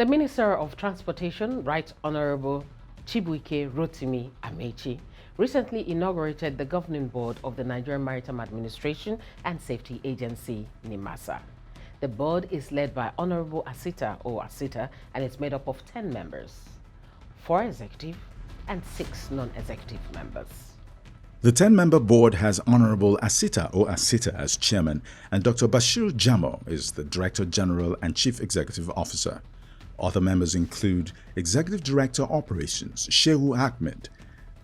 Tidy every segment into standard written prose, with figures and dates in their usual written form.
The Minister of Transportation, Right Honorable Chibuike Rotimi Amechi, recently inaugurated the governing board of the Nigerian Maritime Administration and Safety Agency, NIMASA. The board is led by Honorable Asita and it's made up of 10 members, 4 executive and 6 non-executive members. The 10-member board has Honorable Asita as chairman and Dr. Bashir Jamo is the Director General and Chief Executive Officer. Other members include Executive Director Operations Shehu Ahmed,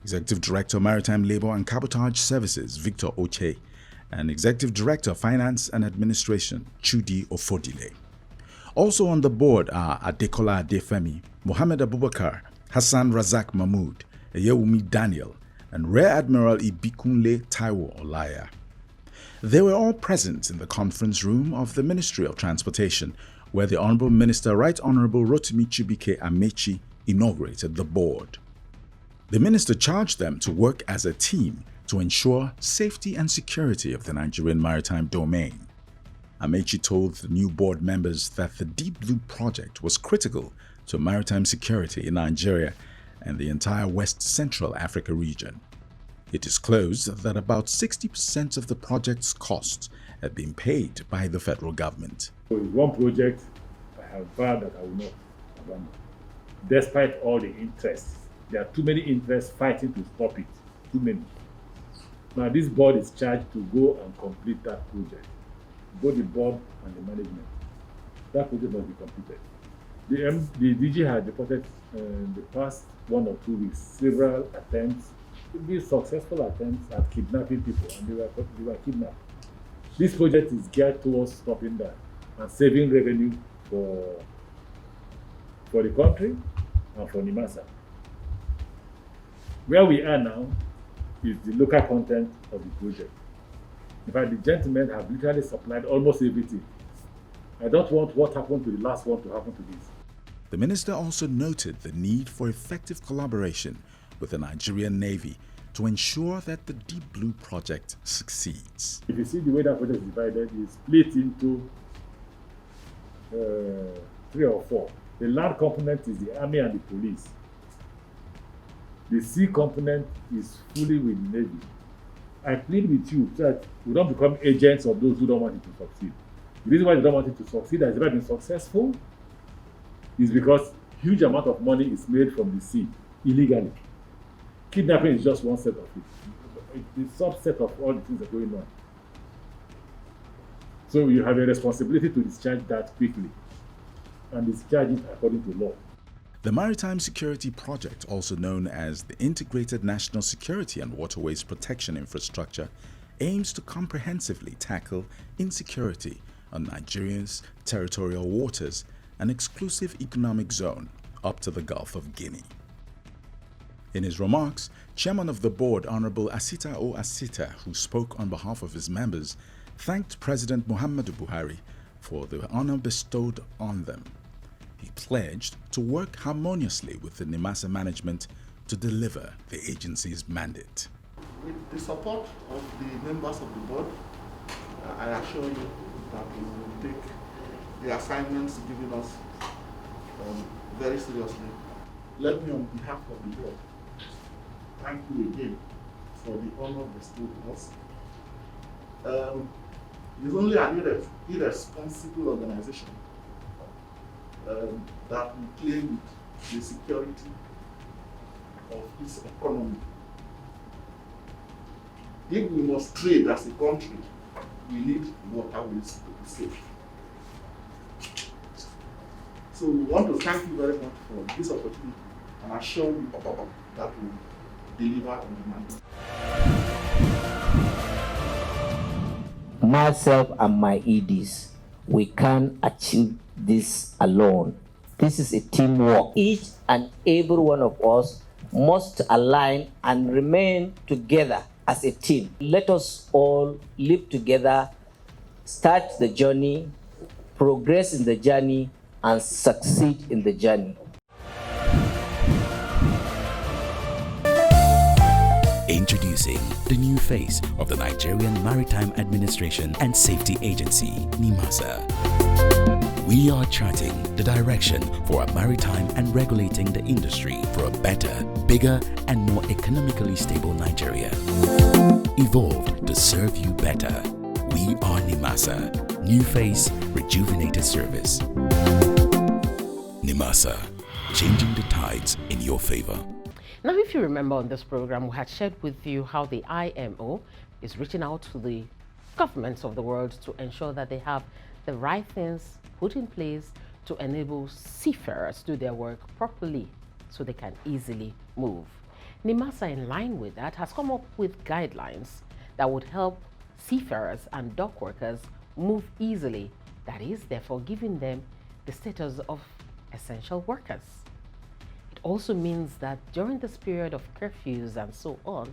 Executive Director Maritime Labour and Cabotage Services Victor Oche, and Executive Director Finance and Administration Chudi Ofodile. Also on the board are Adekola Adefemi, Mohammed Abubakar, Hassan Razak Mahmood, Eyewumi Daniel, and Rear Admiral Ibikunle Taiwo Olaya. They were all present in the conference room of the Ministry of Transportation, where the Honorable Minister Right Honorable Rotimi Chibuike Amechi inaugurated the board. The minister charged them to work as a team to ensure safety and security of the Nigerian maritime domain. Amechi told the new board members that the Deep Blue project was critical to maritime security in Nigeria and the entire West Central Africa region. It disclosed that about 60% of the project's costs had been paid by the federal government. So it's one project I have vowed that I will not abandon. Despite all the interests, there are too many interests fighting to stop it. Too many. Now this board is charged to go and complete that project. Both the board and the management. That project must be completed. The DG had reported in the past 1 or 2 weeks several attempts, to successful attempts at kidnapping people, and they were kidnapped. This project is geared towards stopping that and saving revenue for the country and for NIMASA. Where we are now is the local content of the project. In fact, the gentlemen have literally supplied almost everything. I don't want what happened to the last one to happen to this. The minister also noted the need for effective collaboration with the Nigerian Navy to ensure that the Deep Blue project succeeds. If you see the way that project is divided, it's split into 3 or 4. The land component is the army and the police. The sea component is fully with the Navy. I plead with you so that we don't become agents of those who don't want it to succeed. The reason why they don't want it to succeed, has never been successful, is because huge amount of money is made from the sea illegally. Kidnapping is just one set of it. It's a subset of all the things that are going on. So you have a responsibility to discharge that quickly and discharge it according to law. The Maritime Security Project, also known as the Integrated National Security and Waterways Protection Infrastructure, aims to comprehensively tackle insecurity on Nigeria's territorial waters and exclusive economic zone up to the Gulf of Guinea. In his remarks, Chairman of the Board, Honorable Asita, who spoke on behalf of his members, thanked President Muhammadu Buhari for the honor bestowed on them. He pledged to work harmoniously with the NIMASA management to deliver the agency's mandate. With the support of the members of the board, I assure you that we will take the assignments given us very seriously. Let me, on behalf of the board, thank you again for the honor bestowed on us. It's only an irresponsible organization that will play with the security of its economy. If we must trade as a country, we need waterways to be safe. So we want to thank you very much for this opportunity and assure you that we will deliver on the mandate. Myself and my EDs, we can achieve this alone. This is a teamwork. Each and every one of us must align and remain together as a team. Let us all live together, start the journey, progress in the journey, and succeed in the journey. Introducing the new face of the Nigerian Maritime Administration and Safety Agency, NIMASA. We are charting the direction for a maritime and regulating the industry for a better, bigger, and more economically stable Nigeria. Evolved to serve you better. We are NIMASA. New face, rejuvenated service. NIMASA. Changing the tides in your favor. Now, if you remember on this program, we had shared with you how the IMO is reaching out to the governments of the world to ensure that they have the right things put in place to enable seafarers to do their work properly so they can easily move. NIMASA, in line with that, has come up with guidelines that would help seafarers and dock workers move easily, that is, therefore giving them the status of essential workers. It also means that during this period of curfews and so on,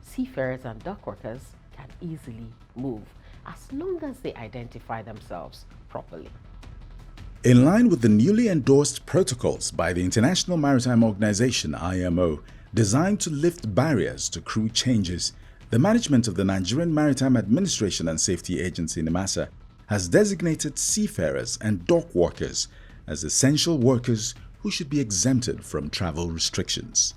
seafarers and dock workers can easily move as long as they identify themselves properly. In line with the newly endorsed protocols by the International Maritime Organization (IMO), designed to lift barriers to crew changes, the management of the Nigerian Maritime Administration and Safety Agency (NIMASA) has designated seafarers and dock workers as essential workers who should be exempted from travel restrictions.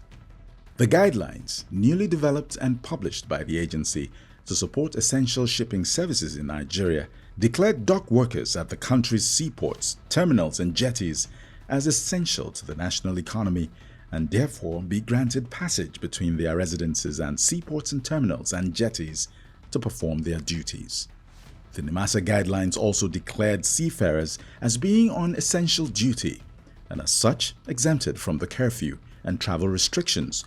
The guidelines, newly developed and published by the agency to support essential shipping services in Nigeria, declared dock workers at the country's seaports, terminals and jetties as essential to the national economy and therefore be granted passage between their residences and seaports and terminals and jetties to perform their duties. The NIMASA guidelines also declared seafarers as being on essential duty and as such exempted from the curfew and travel restrictions